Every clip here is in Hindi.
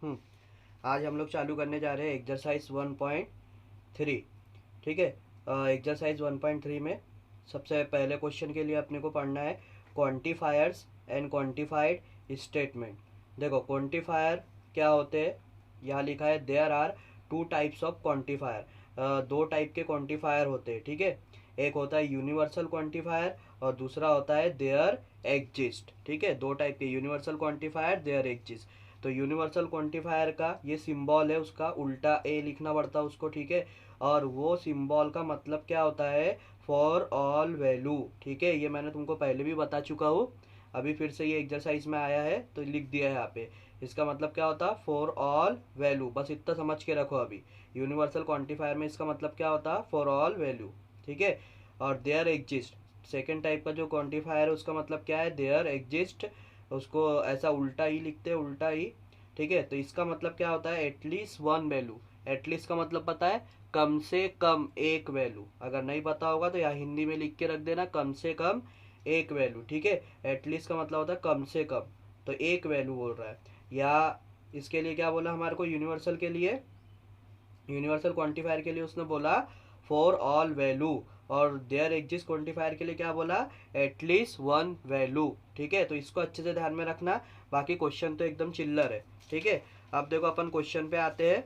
हम्म आज हम लोग चालू करने जा रहे हैं एक्सरसाइज 1.3। ठीक है। एक्सरसाइज 1.3 में सबसे पहले क्वेश्चन के लिए अपने को पढ़ना है क्वांटिफायर्स एंड क्वांटिफाइड स्टेटमेंट। देखो क्वांटिफायर क्या होते हैं, यहाँ लिखा है there are two types of quantifier. दो टाइप के क्वांटिफायर होते हैं। ठीक है, एक होता है यूनिवर्सल क्वांटिफायर और दूसरा होता है देयर एग्जिस्ट। ठीक है, दो टाइप के यूनिवर्सल क्वांटिफायर देयर एग्जिस्ट। तो यूनिवर्सल क्वांटिफायर का ये सिंबल है, उसका उल्टा ए लिखना पड़ता है उसको। ठीक है, और वो सिंबल का मतलब क्या होता है, फॉर ऑल वैल्यू। ठीक है, ये मैंने तुमको पहले भी बता चुका हूँ, अभी फिर से ये एक्सरसाइज में आया है तो लिख दिया है यहाँ पे। इसका मतलब क्या होता है, फॉर ऑल वैल्यू, बस इतना समझ के रखो अभी। यूनिवर्सल क्वांटिफायर में इसका मतलब क्या होता है, फॉर ऑल वैल्यू। ठीक है, और देयर एग्जिस्ट सेकेंड टाइप का जो क्वांटिफायर है उसका मतलब क्या है, देयर एग्जिस्ट, उसको ऐसा उल्टा ही लिखते हैं, उल्टा ही। ठीक है, तो इसका मतलब क्या होता है, एटलीस्ट वन वैल्यू। एटलीस्ट का मतलब पता है, कम से कम एक वैल्यू। अगर नहीं पता होगा तो यहाँ हिंदी में लिख के रख देना, कम से कम एक वैल्यू। ठीक है, एटलीस्ट का मतलब होता है कम से कम, तो एक वैल्यू बोल रहा है। या इसके लिए क्या बोला हमारे को, यूनिवर्सल के लिए, यूनिवर्सल क्वांटिफायर के लिए उसने बोला फॉर ऑल वैल्यू, और देयर एग्जिस्ट क्वांटिफायर के लिए क्या बोला, एटलीस्ट वन वैल्यू। ठीक है, तो इसको अच्छे से ध्यान में रखना, बाकी क्वेश्चन तो एकदम चिल्लर है। ठीक है, अब देखो अपन क्वेश्चन पे आते हैं।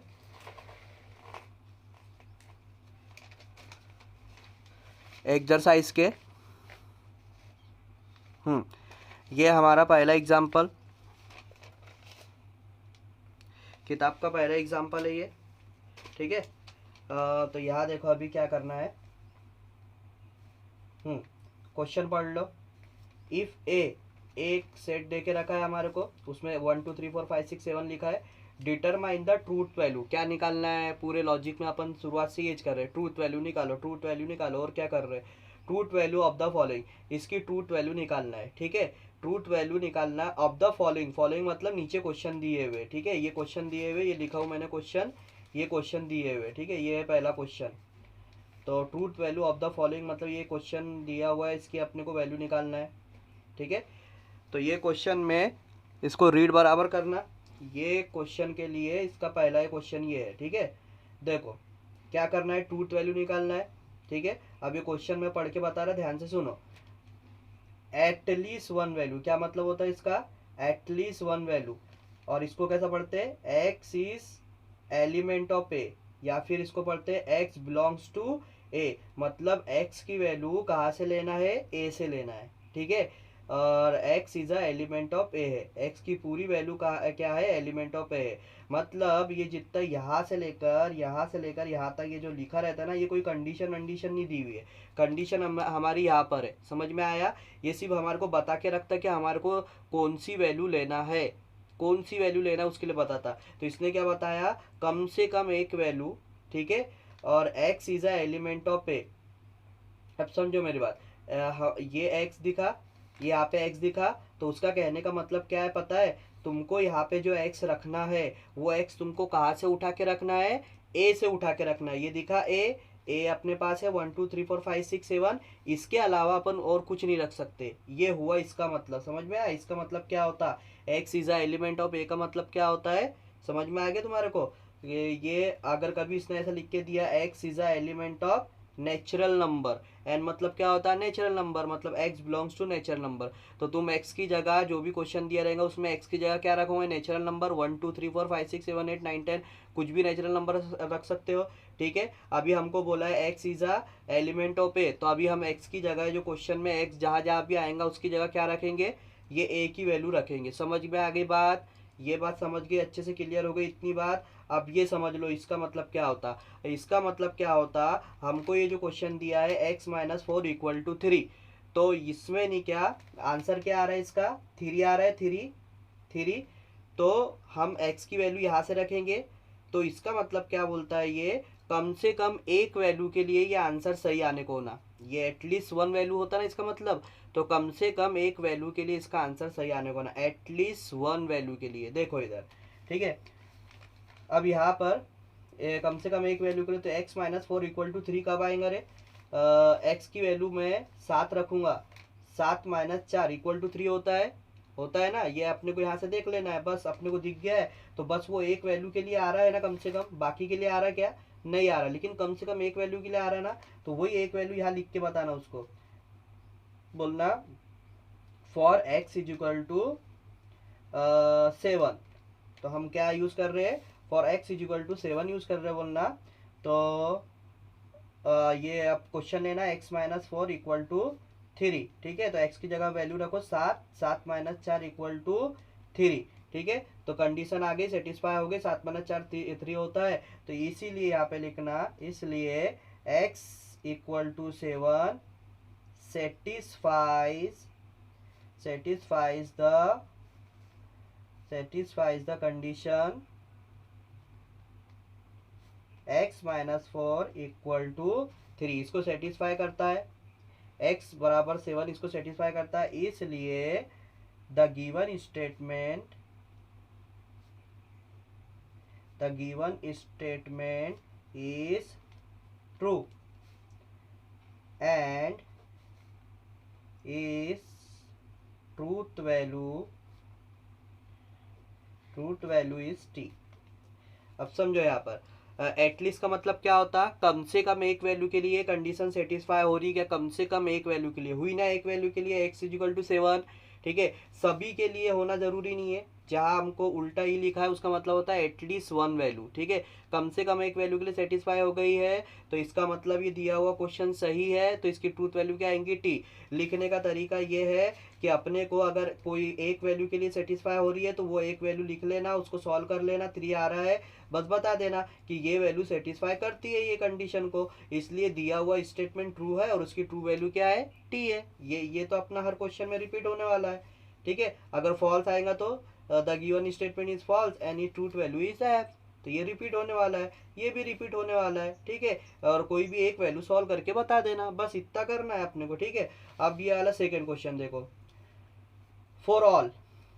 एक्सरसाइज के ये हमारा पहला एग्जाम्पल, किताब का पहला एग्जाम्पल है ये। ठीक है, तो यहाँ देखो अभी क्या करना है। क्वेश्चन पढ़ लो। इफ ए, एक सेट दे के रखा है हमारे को, उसमें 1 2 3 4 5 6 7 लिखा है। डिटरमाइन द ट्रूथ वैल्यू, क्या निकालना है, पूरे लॉजिक में अपन शुरुआत से ये कर रहे हैं, ट्रूथ वैल्यू निकालो, ट्रूथ वैल्यू निकालो। और क्या कर रहे हैं, truth value of the following, इसकी ट्रूथ वैल्यू निकालना है। ठीक है, ट्रूथ वैल्यू निकालना है ऑफ द फॉलोइंग। फॉलोइंग मतलब नीचे क्वेश्चन दिए हुए। ठीक है, ये क्वेश्चन दिए हुए, ये लिखा हूँ मैंने क्वेश्चन, ये क्वेश्चन दिए हुए। ठीक है, ये है पहला क्वेश्चन। तो truth value of the following मतलब ये क्वेश्चन दिया हुआ है, इसकी अपने को वैल्यू निकालना है। ठीक है, तो ये क्वेश्चन में इसको रीड बराबर करना। ये क्वेश्चन के लिए इसका पहला क्वेश्चन ये है। ठीक है, देखो क्या करना है, ट्रूथ वैल्यू निकालना है। ठीक है, अब ये क्वेश्चन में पढ़ के बता रहा, ध्यान से सुनो। एटलीस्ट वन वैल्यू, क्या मतलब होता है इसका, एटलीस्ट वन वैल्यू। और इसको कैसा पढ़ते हैं, एक्स इज एलिमेंट ऑफ ए, या फिर इसको पढ़ते हैं एक्स बिलोंग्स टू ए, मतलब एक्स की वैल्यू कहाँ से लेना है, ए से लेना है। ठीक है, और x is a element of A है, x की पूरी वैल्यू का क्या है, एलिमेंट ऑफ ए है। मतलब ये जितना यहाँ से लेकर यहाँ तक ये जो लिखा रहता है ना, ये कोई कंडीशन वंडीशन नहीं दी हुई है। कंडीशन हमारी यहाँ पर है, समझ में आया। ये सिर्फ हमारे को बता के रखता है कि हमारे को कौन सी वैल्यू लेना है, कौन सी वैल्यू लेना है उसके लिए बताता। तो इसने क्या बताया, कम से कम एक वैल्यू। ठीक है, और x is a element of A. अब समझो मेरी बात, ये x दिखा, ये यहाँ पे x दिखा, तो उसका कहने का मतलब क्या है पता है, तुमको यहाँ पे जो x रखना है, वो x तुमको कहाँ से उठा के रखना है, a से उठा के रखना है। ये दिखा a अपने पास है 1 2 3 4 5 6 7, इसके अलावा अपन और कुछ नहीं रख सकते। ये हुआ इसका मतलब, समझ में आया। इसका मतलब क्या होता है, x is a element of a का मतलब क्या होता है, समझ में आ गया तुम्हारे को। ये अगर कभी इसने ऐसा लिख के दिया, x is a element of natural number, N मतलब क्या होता है, नेचुरल नंबर, मतलब x belongs to natural number. तो तुम x की जगह जो भी क्वेश्चन दिया रहेगा उसमें x की जगह क्या रखोगे, नेचुरल नंबर। 1 2 3 4 5 6 7 8 9 10, कुछ भी नेचुरल नंबर रख सकते हो। ठीक है, अभी हमको बोला है x is a element of A, तो अभी हम x की जगह जो क्वेश्चन में x जहाँ जहाँ भी आएगा उसकी जगह क्या रखेंगे, ये a की वैल्यू रखेंगे। समझ में आ गई बात, ये बात समझ गई, अच्छे से क्लियर हो गई इतनी बात। अब ये समझ लो इसका मतलब क्या होता, इसका मतलब क्या होता, हमको ये जो क्वेश्चन दिया है x माइनस 4 इक्वल टू 3, तो इसमें नहीं क्या आंसर क्या आ रहा है इसका, 3 आ रहा है, 3। तो हम x की वैल्यू यहाँ से रखेंगे, तो इसका मतलब क्या बोलता है ये, कम से कम एक वैल्यू के लिए ये आंसर सही आने को होना, ये एटलीस्ट वन वैल्यू होता ना इसका मतलब, तो कम से कम एक वैल्यू के लिए इसका आंसर सही आने को होना, एटलीस्ट वन वैल्यू के लिए। देखो इधर, ठीक है, अब यहाँ पर कम से कम एक वैल्यू के लिए, तो x माइनस 4 इक्वल टू 3 कब आएगा रे, x की वैल्यू में 7 रखूंगा, 7 माइनस 4 इक्वल टू 3 होता है। होता है ना, ये अपने को यहाँ से देख लेना है, बस अपने को दिख गया है तो बस वो एक वैल्यू के लिए आ रहा है ना, कम से कम बाकी के लिए आ रहा है क्या, नहीं आ रहा, लेकिन कम से कम एक वैल्यू के लिए आ रहा है ना, तो वही एक वैल्यू यहाँ लिख के बताना उसको, बोलना for x is equal to 7, तो हम क्या यूज कर रहे हैं, for x is equal to 7 use कर रहे हैं बोलना। तो ये अब क्वेश्चन है ना, एक्स माइनस 4 इक्वल टू 3, ठीक है, तो एक्स की जगह वैल्यू रखो 7, 7 माइनस 4 इक्वल टू 3, ठीक है, तो कंडीशन आ गई, सेटिस्फाई हो गई, 7 माइनस 4 3 होता है, तो इसीलिए यहाँ पे लिखना, इसलिए x equal to 7 satisfies satisfies the satisfies the condition x minus 4 equal to 3, इसको सेटिस्फाई करता है, x बराबर 7 इसको सेटिस्फाई करता है, इसलिए the given statement is true and is truth value is T. अब समझो यहाँ पर एटलीस्ट का मतलब क्या होता है, कम से कम एक वैल्यू के लिए कंडीशन सेटिस्फाई हो रही है, कम से कम एक वैल्यू के लिए हुई ना, एक वैल्यू के लिए x इजिकल टू 7, ठीक है, सभी के लिए होना जरूरी नहीं है, जहां हमको उल्टा ही लिखा है उसका मतलब होता है एटलीस्ट वन वैल्यू, ठीक है, कम से कम एक वैल्यू के लिए सेटिस्फाई हो गई है, तो इसका मतलब ये दिया हुआ क्वेश्चन सही है, तो इसकी ट्रूथ वैल्यू क्या आएंगी टी। लिखने का तरीका ये है कि अपने को अगर कोई एक वैल्यू के लिए सेटिस्फाई हो रही है तो वो एक वैल्यू लिख लेना, उसको सॉल्व कर लेना, 3 आ रहा है, बस बता देना कि ये वैल्यू सेटिस्फाई करती है ये कंडीशन को, इसलिए दिया हुआ स्टेटमेंट ट्रू है और उसकी ट्रू वैल्यू क्या है, टी है। ये तो अपना हर क्वेश्चन में रिपीट होने वाला है, ठीक है, अगर फॉल्स आएगा तो the given statement is false and it truth value is F, तो ये रिपीट होने वाला है, ये भी रिपीट होने वाला है, ठीक है, और कोई भी एक वैल्यू सॉल्व करके बता देना, बस इतना करना है अपने को, ठीक है। अब ये वाला सेकेंड क्वेश्चन देखो, फॉर ऑल,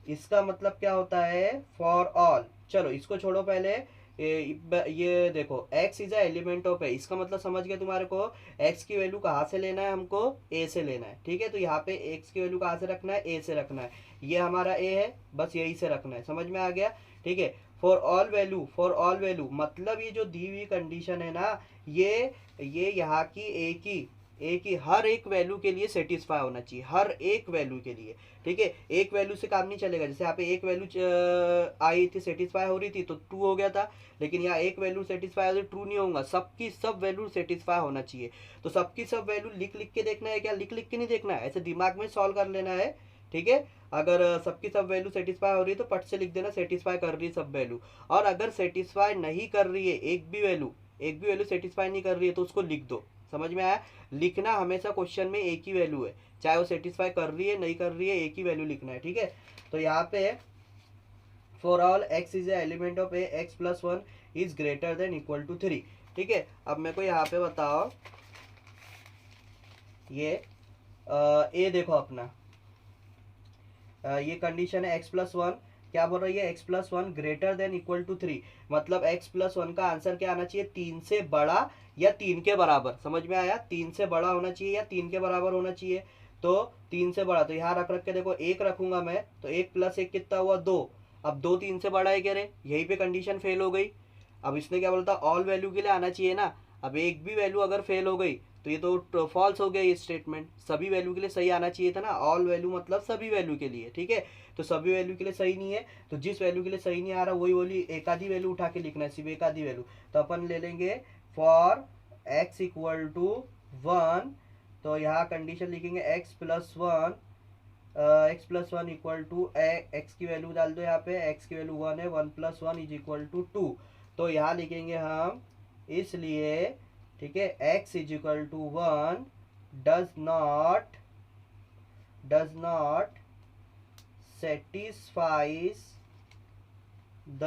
इसका मतलब क्या होता है, फॉर ऑल, चलो इसको छोड़ो पहले, ये देखो x इज एलिमेंट ऑफ ए, इसका मतलब समझ गए तुम्हारे को, x की वैल्यू कहाँ से लेना है, हमको a से लेना है, ठीक है, तो यहाँ पे x की वैल्यू कहाँ से रखना है, a से रखना है, ये हमारा a है, बस यही से रखना है, समझ में आ गया, ठीक है। फॉर ऑल वैल्यू मतलब ये जो दी हुई कंडीशन है ना, ये यहाँ की एक ही हर एक वैल्यू के लिए सेटिस्फाई होना चाहिए, हर एक वैल्यू के लिए, ठीक है, एक वैल्यू से काम नहीं चलेगा, जैसे यहाँ पे एक वैल्यू आई थी सेटिस्फाई हो रही थी तो ट्रू हो गया था, लेकिन यहाँ एक वैल्यू सेटिस्फाई हो ट्रू नहीं होगा, सबकी सब वैल्यू सेटिस्फाई होना चाहिए, तो सबकी सब वैल्यू लिख लिख के देखना है क्या, लिख लिख के नहीं देखना है, ऐसे दिमाग में सॉल्व कर लेना है, ठीक है, अगर सबकी सब वैल्यू सेटिस्फाई हो रही है तो पट से लिख देना सेटिस्फाई कर रही है सब वैल्यू, और अगर सेटिस्फाई नहीं कर रही है एक भी वैल्यू सेटिस्फाई नहीं कर रही है तो उसको लिख दो, समझ में आया, लिखना हमेशा क्वेश्चन में एक ही वैल्यू है, चाहे वो सेटिस्फाई कर रही है नहीं कर रही है, एक ही वैल्यू लिखना है, ठीक है। तो यहाँ पे for all x is element of A x plus 1 is greater than equal to 3, ठीक है। अब मेरे को यहाँ पे बताओ, ये ए देखो अपना, ये कंडीशन है x प्लस 1, क्या बोल रही है, x plus 1 greater than equal to 3, मतलब x प्लस 1 का आंसर क्या आना चाहिए, 3 से बड़ा या 3 के बराबर, समझ में आया, 3 से बड़ा होना चाहिए या 3 के बराबर होना चाहिए, तो 3 से बड़ा, तो यहाँ रख रख के देखो, एक रखूंगा मैं तो 1 प्लस 1 कितना हुआ 2, अब 2 3 से बड़ा है कह रहे, यहीं पे कंडीशन फेल हो गई, अब इसने क्या बोलता, ऑल वैल्यू के लिए आना चाहिए ना, अब एक भी वैल्यू अगर फेल हो गई तो ये तो फॉल्स हो गया ये स्टेटमेंट, सभी वैल्यू के लिए सही आना चाहिए था ना, ऑल वैल्यू मतलब सभी वैल्यू के लिए, ठीक है, तो सभी वैल्यू के लिए सही नहीं है, तो जिस वैल्यू के लिए सही नहीं आ रहा वही वैल्यू एक आधी वैल्यू उठा के लिखना है, सिर्फ एक आधी वैल्यू, तो अपन ले लेंगे फॉर x इक्वल टू 1, तो यहाँ कंडीशन लिखेंगे x plus 1, x plus 1 equal to x की वैल्यू डाल दो, यहाँ पे x की वैल्यू 1 है, 1 प्लस 1 इज इक्वल टू 2, तो यहाँ लिखेंगे हम, इसलिए ठीक है x is equal to 1 does not satisfies the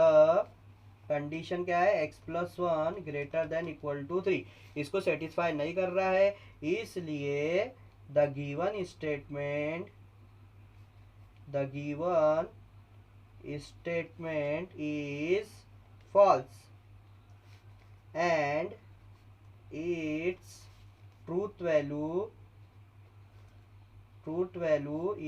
condition, क्या है, x plus 1 greater than equal to 3, इसको सेटिस्फाई नहीं कर रहा है, इसलिए the given statement is false and its truth value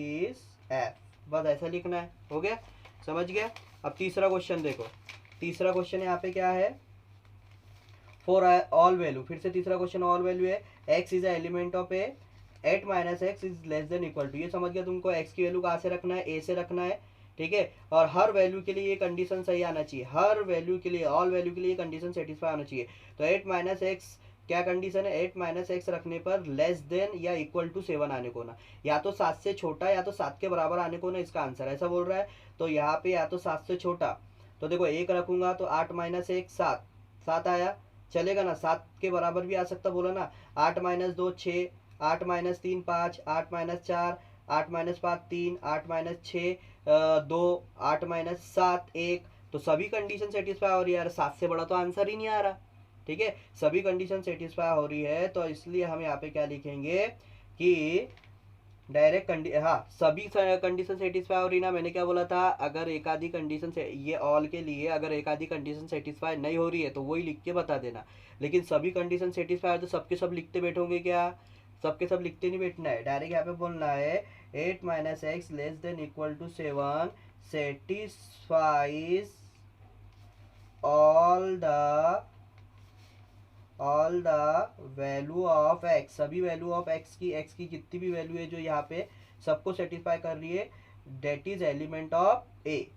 is f, बस ऐसा लिखना है, हो गया, समझ गया। अब तीसरा क्वेश्चन देखो, तीसरा क्वेश्चन यहाँ पे क्या है, फॉर ऑल वैल्यू, फिर से तीसरा क्वेश्चन ऑल वैल्यू है, x is a element of A eight minus x is less than equal to, ये समझ गया तुमको, एक्स की वैल्यू कहाँ से रखना है, ए से रखना है, ठीक है। और हर वैल्यू के लिए ये कंडीशन सही आना चाहिए, हर वैल्यू के लिए, ऑल वैल्यू के लिए कंडीशन सेटिस्फाई आना चाहिए। तो एट माइनस एक्स क्या कंडीशन है, एट माइनस एक्स रखने पर लेस देन या इक्वल टू 7 आने को ना, या तो 7 से छोटा या तो 7 के बराबर आने को ना, इसका आंसर ऐसा बोल रहा है। तो यहाँ पे या तो 7 से छोटा, तो देखो एक रखूंगा तो 8 माइनस एक 7, 7 आया, चलेगा ना, 7 के बराबर भी आ सकता, बोला ना, 8 minus 2 6, 8 minus 3 5, 8 minus 4, 8 minus 5 3, 8 minus 6 2, 8 minus 7 1, तो सभी कंडीशन सेटिस्फाई हो रही है यार, 7 से बड़ा तो आंसर ही नहीं आ रहा, ठीक है, सभी कंडीशन सेटिस्फाई हो रही है, तो इसलिए हम यहाँ पे क्या लिखेंगे कि डायरेक्ट हाँ सभी कंडीशन सेटिस्फाई हो रही ना, मैंने क्या बोला था, अगर एक आधी कंडीशन से ये ऑल के लिए अगर एक आधी कंडीशन सेटिस्फाई नहीं हो रही है तो वही लिख के बता देना, लेकिन सभी कंडीशन सेटिस्फाई है तो सबके सब लिखते बैठोगे क्या, सबके सब लिखते नहीं बैठना है, डायरेक्ट यहाँ पे बोलना है 8 minus x less than equal to 7 satisfies all the value of x, सभी वैल्यू ऑफ एक्स की जितनी भी वैल्यू है जो यहाँ पे सबको सेटिस्फाई कर रही है, डेट इज एलिमेंट ऑफ ए,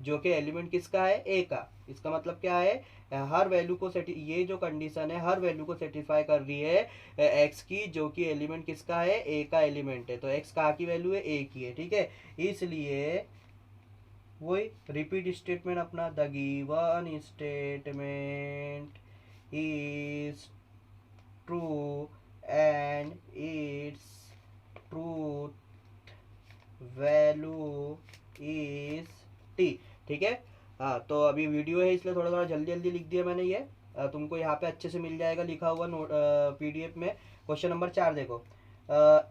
जो कि एलिमेंट किसका है, ए का। इसका मतलब क्या है, हर वैल्यू को ये जो कंडीशन है हर वैल्यू को सेटिस्फाई कर रही है एक्स की, जो कि एलिमेंट किसका है, ए का एलिमेंट है, तो एक्स कहाँ की वैल्यू है, ए की है, ठीक है। इसलिए वही रिपीट स्टेटमेंट अपना, the given statement is true and its truth value is t, ठीक है। हाँ तो अभी वीडियो है इसलिए थोड़ा थोड़ा जल्दी जल्दी लिख दिया मैंने ये, तुमको यहाँ पे अच्छे से मिल जाएगा लिखा हुआ नोट पीडीएफ में। क्वेश्चन नंबर 4 देखो,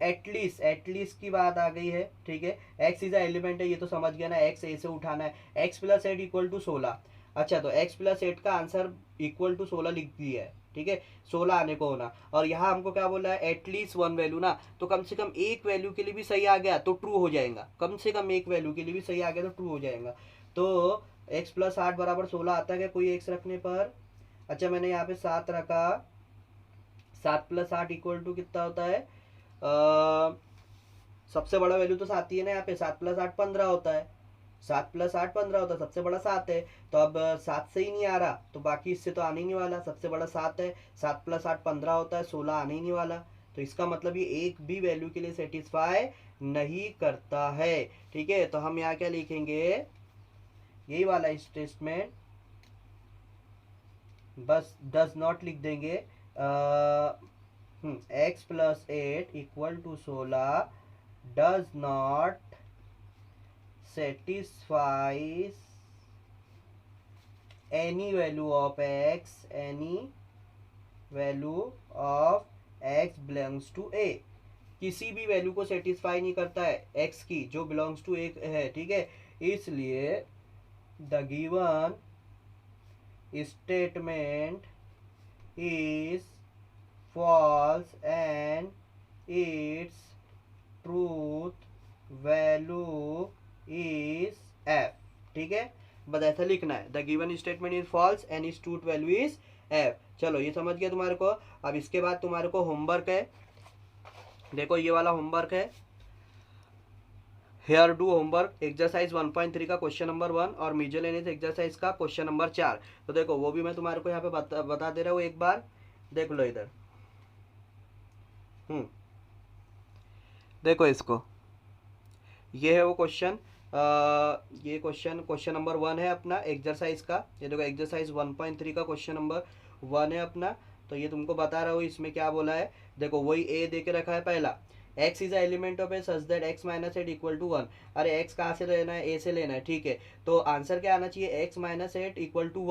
एटलीस्ट की बात आ गई है, ठीक है, एक्स इज अ एलिमेंट है, ये तो समझ गया ना, एक्स ए से उठाना है, एक्स प्लस 8 इक्वल टू 16, अच्छा तो x प्लस 8 का आंसर इक्वल टू 16 लिख दिया है, ठीक है, 16 आने को होना, और यहाँ हमको क्या बोला है, एटलीस्ट वन वैल्यू ना, तो कम से कम एक वैल्यू के लिए भी सही आ गया तो ट्रू हो जाएगा, कम से कम एक वैल्यू के लिए भी सही आ गया तो ट्रू हो जाएगा। तो x प्लस 8 बराबर 16 आता है कोई x रखने पर, अच्छा मैंने यहाँ पे 7 रखा, 7 प्लस 8 इक्वल टू कितना होता है, सबसे बड़ा वैल्यू तो 7 ही है ना, यहाँ पे 7 प्लस 8 15 होता है, 7 प्लस 8 15 होता है, सबसे बड़ा 7 है, तो अब 7 से ही नहीं आ रहा तो बाकी इससे तो आने ही नहीं वाला, सबसे बड़ा 7 है, 7 प्लस 8 15 होता है, 16 आने ही नहीं वाला, तो इसका मतलब ये एक भी वैल्यू के लिए सेटिस्फाई नहीं करता है, ठीक है। तो हम यहाँ क्या लिखेंगे, यही वाला स्टेटमेंट, बस डज नॉट लिख देंगे, x plus 8 equal to 16 does not satisfies any value of x belongs to a, किसी भी वैल्यू को सेटिस्फाई नहीं करता है x की जो बिलोंग्स टू एक है, ठीक है, इसलिए the given statement is false and its truth value is F, ठीक है, बस ऐसा लिखना है, the given statement is false and is truth value is F. चलो ये समझ गया तुम्हारे को। अब इसके बाद तुम्हारे को होमवर्क है, देखो ये वाला होमवर्क है, हेयर डू होमवर्क एक्सरसाइज 1.3 का क्वेश्चन नंबर 1 और मिसलेनियस एक्सरसाइज का क्वेश्चन नंबर 4। तो देखो वो भी मैं तुम्हारे को यहाँ पे बता दे रहा हूँ, एक बार देख लो इधर, देखो इसको, ये है वो क्वेश्चन, ये क्वेश्चन नंबर 1 है अपना एक्सरसाइज का, ये देखो एक्सरसाइज 1.3 का क्वेश्चन नंबर 1 है अपना। तो ये तुमको बता रहा हूँ इसमें क्या बोला है, देखो वही ए दे के रखा है पहला, x is element of A such that x minus 8 equal to 1, अरे x कहाँ से लेना है, a से लेना है, ठीक है, तो आंसर क्या आना चाहिए, x माइनस 8 इक्वल टू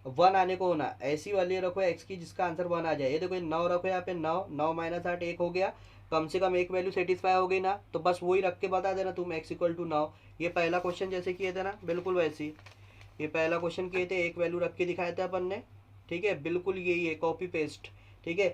1 आने को होना, ऐसी वाली रखो x की जिसका आंसर 1 आ जाए, ये देखो 9 रखो यहाँ पे, 9 माइनस 8 1 हो गया, कम से कम एक वैल्यू सेटिस्फाई हो गई ना, तो बस वही रख के बता देना तुम x इक्वल टू 9, ये पहला क्वेश्चन जैसे किए थे ना बिल्कुल वैसे ही, ये पहला क्वेश्चन किए थे, एक वैल्यू रख के दिखाया था अपन ने, ठीक है, बिल्कुल यही है कॉपी पेस्ट, ठीक है।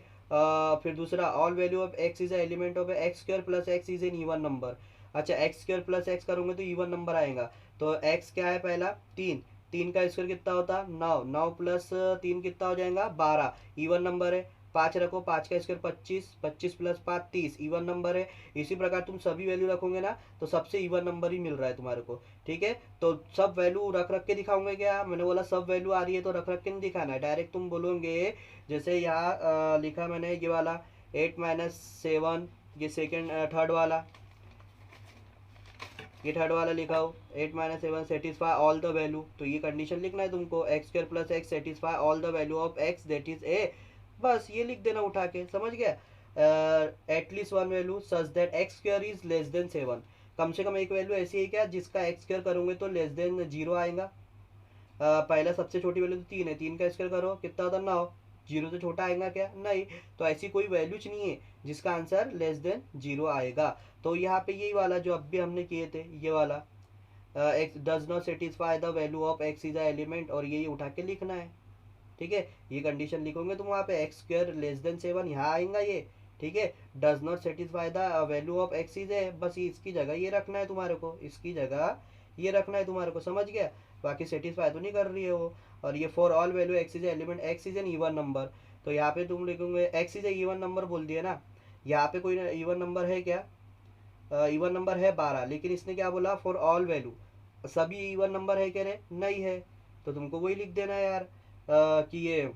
फिर दूसरा, all value of x is element of x square plus x is an even number, अच्छा एक्स स्क्वायर प्लस एक्स करोगे तो इवन नंबर आएगा। तो एक्स क्या है पहला 3, 3 का स्क्वायर कितना होता है 9, 9 प्लस 3 कितना हो जाएगा 12, इवन नंबर है। 5 रखो, 5 का स्क्वायर 25, 25 प्लस 5 30, इवन नंबर है। इसी प्रकार तुम सभी वैल्यू रखोगे ना तो सबसे इवन नंबर ही मिल रहा है तुम्हारे को। ठीक है, तो सब वैल्यू रख रख के दिखाऊंगे क्या, मैंने बोला सब वैल्यू आ रही है तो रख रख के नहीं दिखाना है, डायरेक्ट तुम बोलोगे। जैसे यहाँ लिखा मैंने ये वाला 8 - 7, ये सेकेंड थर्ड वाला, ये थर्ड वाला लिखा हो 8 - 7 सेटिस्फाई ऑल द वैल्यू, तो ये कंडीशन लिखना है तुमको, x square plus x satisfy all the value of x that is a, बस ये लिख देना उठा के, समझ गया। At least one value such that x square is less then 7, कम से कम एक वैल्यू ऐसी है क्या जिसका एक्स स्क्वायर करोगे तो लेस देन 0 आएगा। पहला सबसे छोटी वैल्यू तो 3 है, 3 का स्क्वायर करो कितना होता है 9, 0 से छोटा आएगा क्या नहीं, तो ऐसी कोई वैल्यूज नहीं है जिसका आंसर लेस देन 0 आएगा। तो यहाँ पे यही वाला जो अब भी हमने किए थे ये वाला x does not satisfy the value of x is a element, और ये उठा के लिखना है। ठीक है, ये कंडीशन लिखोगे तुम वहाँ पे एक्स स्क्वायर लेस देन 7 यहाँ आएगा ये। ठीक है, does not satisfy the value of x is है, बस इसकी जगह ये रखना है तुम्हारे को, इसकी जगह ये रखना है तुम्हारे को, समझ गया। बाकी सेटिस्फाई तो नहीं कर रही है वो। और ये for all value x is element x is an even number, तो यहाँ पे तुम लिखोगे x is a even number बोल दिया ना, यहाँ पे कोई इवन नंबर है क्या, इवन नंबर है 12, लेकिन इसने क्या बोला फॉर ऑल वैल्यू, सभी इवन नंबर है कह रहे नहीं है, तो तुमको वही लिख देना है यार कि ये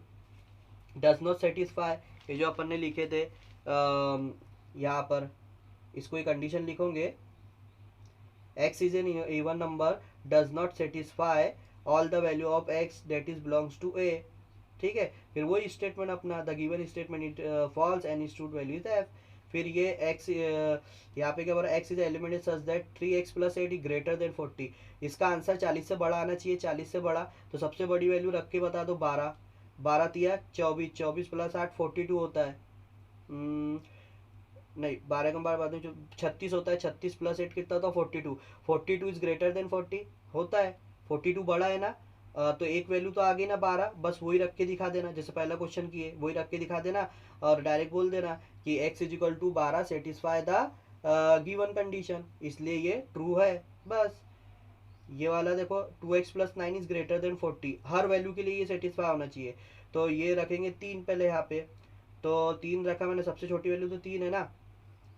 डज नॉट सेटिस्फाई, ये जो अपन ने लिखे थे यहाँ पर, इसको एक कंडीशन लिखोगे x is an even number does not satisfy all the value of x that is belongs to a। ठीक है, फिर वही स्टेटमेंट अपना the given statement it falls and institute value is F, फिर ये x यहाँ पे क्या बोल रहा है x is element is such that 3x + 8 greater than 40, इसका आंसर 40 से बड़ा आना चाहिए, 40 से बड़ा, तो सबसे बड़ी वैल्यू रख के बता दो 12, 12 तिया 24, 24 + 8 42 होता है, नहीं 12 का 12 बाद में जो 36 होता है, 36 + 8 कितना होता है 42, 42 इज ग्रेटर देन 40 होता है, 42 बड़ा है ना, तो एक वैल्यू तो आ गई ना 12, बस वही रख के दिखा देना जैसे पहला क्वेश्चन किए, वही रख के दिखा देना और डायरेक्ट बोल देना कि x = 12 satisfy the given condition, इसलिए ये ट्रू है, बस। ये वाला देखो 2x + 9 is greater then 40, her value के लिए ये सेटिस्फाई होना चाहिए, तो ये रखेंगे 3 पहले यहाँ पे, तो 3 रखा मैंने, सबसे छोटी वैल्यू तो 3 है ना,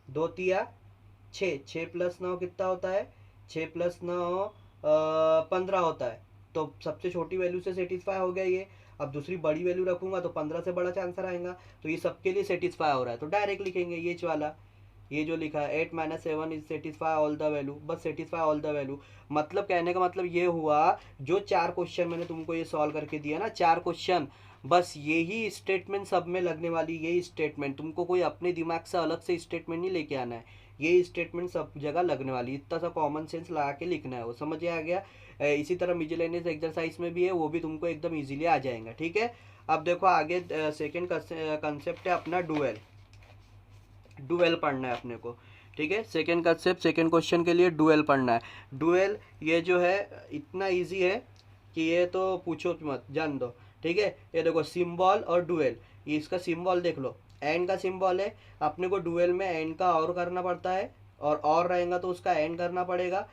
2 तिया 6, 6 + 9 कितना होता है 6 + 9 15 होता है, तो सबसे छोटी वैल्यू से सेटिस्फाई हो गया ये। अब दूसरी बड़ी वैल्यू रखूंगा तो 15 से बड़ा आंसर आएगा, तो ये सबके लिए सेटिस्फाई हो रहा है, तो डायरेक्ट लिखेंगे ये वाला, ये जो लिखा है 8 - 7 is satisfy all the value, बस सेटिस्फाई ऑल द वैल्यू, मतलब कहने का मतलब ये हुआ जो 4 क्वेश्चन मैंने तुमको ये सॉल्व करके दिया ना, 4 क्वेश्चन, बस यही स्टेटमेंट सब में लगने वाली, यही स्टेटमेंट, तुमको कोई अपने दिमाग से अलग से स्टेटमेंट नहीं लेके आना है, यही स्टेटमेंट सब जगह लगने वाली, इतना सा कॉमन सेंस लगा के लिखना है, वो समझ आ गया। इसी तरह मिजलेनियस एक्सरसाइज में भी है, वो भी तुमको एकदम इजीली आ जाएगा। ठीक है, अब देखो आगे सेकंड कंसेप्ट है अपना डुएल, डुएल पढ़ना है अपने को। ठीक है, सेकंड कंसेप्ट सेकंड क्वेश्चन के लिए डुएल पढ़ना है। डुएल ये जो है इतना इजी है कि ये तो पूछो मत, जान दो। ठीक है, ये देखो सिंबल और डुएल, ये इसका सिंबल देख लो, एंड का सिंबल है, अपने को डुएल में एंड का और करना पड़ता है, और रहेगा तो उसका एंड करना पड़ेगा,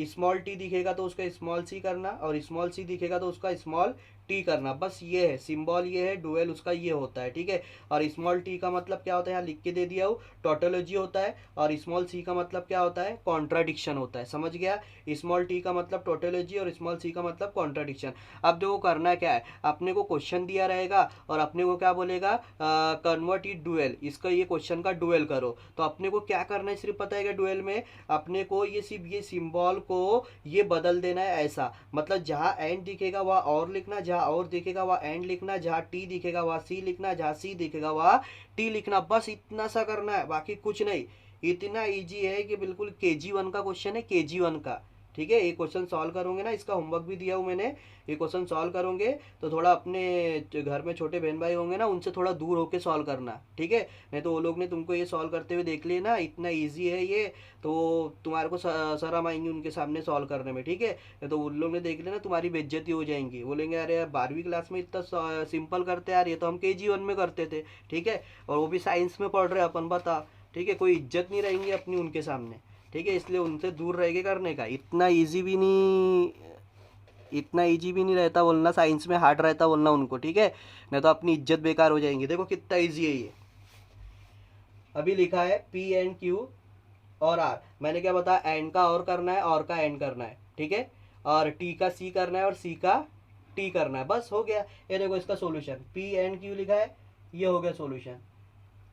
स्मॉल टी दिखेगा तो उसका स्मॉल सी करना, और स्मॉल सी दिखेगा तो उसका स्मॉल टी करना, बस ये है सिंबल, ये है डुएल उसका ये होता है। ठीक है, और स्मॉल टी का मतलब क्या होता है, यहाँ लिख के दे दिया हूँ, टोटोलॉजी होता है, और स्मॉल सी का मतलब क्या होता है, कॉन्ट्राडिक्शन होता है, समझ गया। स्मॉल टी का मतलब टोटोलॉजी और स्मॉल सी का मतलब कॉन्ट्राडिक्शन। अब देखो करना क्या है, अपने को क्वेश्चन दिया रहेगा और अपने को क्या बोलेगा, कन्वर्ट इट डुएल, इसका ये क्वेश्चन का डुएल करो, तो अपने को क्या करना है सिर्फ पता है क्या डुएल में, अपने को ये सिर्फ ये सिंबल को ये बदल देना है ऐसा, मतलब जहाँ एंड दिखेगा वहाँ और लिखना, जहाँ और दिखेगा वहाँ एंड लिखना, जहाँ टी दिखेगा वहाँ सी लिखना, जहाँ सी दिखेगा वहाँ टी लिखना, बस इतना सा करना है, बाकी कुछ नहीं। इतना इजी है कि बिल्कुल KG1 का क्वेश्चन है, KG1 का। ठीक है, ये क्वेश्चन सॉल्व करोगे ना, इसका होमवर्क भी दिया हूँ मैंने, ये क्वेश्चन सॉल्व करोगे तो थोड़ा अपने घर में छोटे बहन भाई होंगे ना, उनसे थोड़ा दूर होके सॉल्व करना। ठीक है, नहीं तो वो लोग ने तुमको ये सॉल्व करते हुए देख लिए ना, इतना ईजी है ये, तो तुम्हारे को शर्म आएंगी उनके सामने सॉल्व करने में। ठीक है, नहीं तो उन लोग ने देख लिया ना, तुम्हारी बेइज्जती हो जाएंगी, बोलेंगे अरे यार 12वीं क्लास में इतना सिंपल करते यार, ये तो हम KG1 में करते थे। ठीक है, और वो भी साइंस में पढ़ रहे अपन, बता। ठीक है, कोई इज्जत नहीं रहेंगी अपनी उनके सामने। ठीक है, इसलिए उनसे दूर रह के करने का। इतना इजी भी नहीं रहता बोलना, साइंस में हार्ड रहता बोलना उनको, ठीक है, नहीं तो अपनी इज्जत बेकार हो जाएंगी। देखो कितना इजी है ये। अभी लिखा है पी एंड क्यू और आर, मैंने क्या बताया, एंड का और करना है, और का एंड करना है, ठीक है, और टी का सी करना है और सी का टी करना है, बस हो गया। ये देखो इसका सॉल्यूशन, पी एंड क्यू लिखा है, ये हो गया सॉल्यूशन।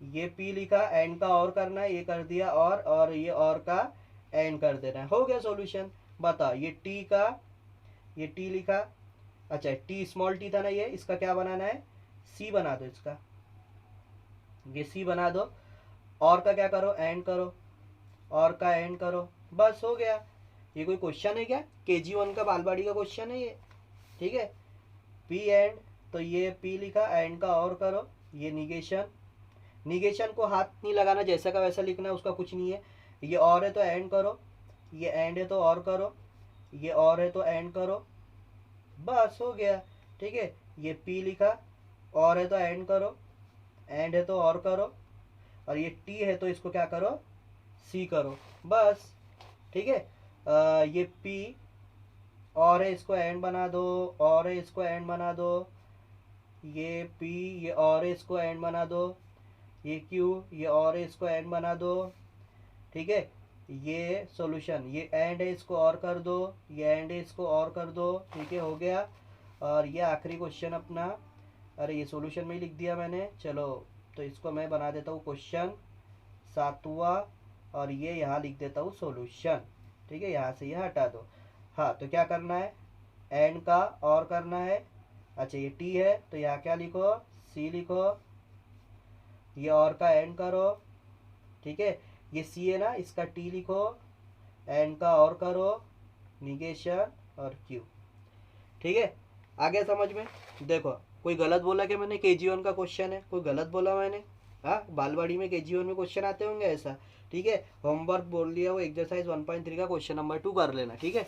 ये पी लिखा, एंड का और करना है, ये कर दिया, और ये और का एंड कर देना है, हो गया सॉल्यूशन। बता ये टी लिखा, अच्छा टी स्मॉल टी था ना ये, इसका क्या बनाना है, सी बना दो इसका, ये सी बना दो, और का क्या करो, एंड करो, और का एंड करो, बस हो गया। ये कोई क्वेश्चन है क्या, KG1 का बालवाड़ी का क्वेश्चन है ये, ठीक है। पी एंड, तो ये पी लिखा, एंड का और करो, ये निगेशन, निगेशन को हाथ नहीं लगाना, जैसा का वैसा लिखना है, उसका कुछ नहीं है। ये और है तो एंड करो, ये एंड है तो और करो, ये और है तो एंड करो, बस हो गया, ठीक है। ये पी लिखा, और है तो एंड करो, एंड है तो और करो, और ये टी है तो इसको क्या करो, सी करो, बस, ठीक है। ये पी और है, इसको एंड बना दो, और है इसको एंड बना दो, ये पी, ये और है इसको एंड बना दो, ये क्यू, ये और है इसको एंड बना दो, ठीक है। ये सॉल्यूशन, ये एंड है इसको और कर दो, ये एंड है इसको और कर दो, ठीक है, हो गया। और ये आखिरी क्वेश्चन अपना, अरे ये सॉल्यूशन में ही लिख दिया मैंने, चलो तो इसको मैं बना देता हूँ क्वेश्चन 7वां, और ये यहाँ लिख देता हूँ सॉल्यूशन, ठीक है, यहाँ से ये हटा दो। हाँ, तो क्या करना है, एंड का और करना है, अच्छा ये टी है तो यहाँ क्या लिखो, सी लिखो, ये और का एंड करो, ठीक है, ये सी है ना, इसका टी लिखो, एंड का और करो, निगेशन और क्यू, ठीक है। आगे समझ में, देखो कोई गलत बोला कि मैंने, KG1 का क्वेश्चन है, कोई गलत बोला मैंने, हाँ बालवाड़ी में KG1 में क्वेश्चन आते होंगे ऐसा, ठीक है। होमवर्क बोल दिया वो, एक्सरसाइज 1.3 का क्वेश्चन नंबर 2 कर लेना, ठीक है।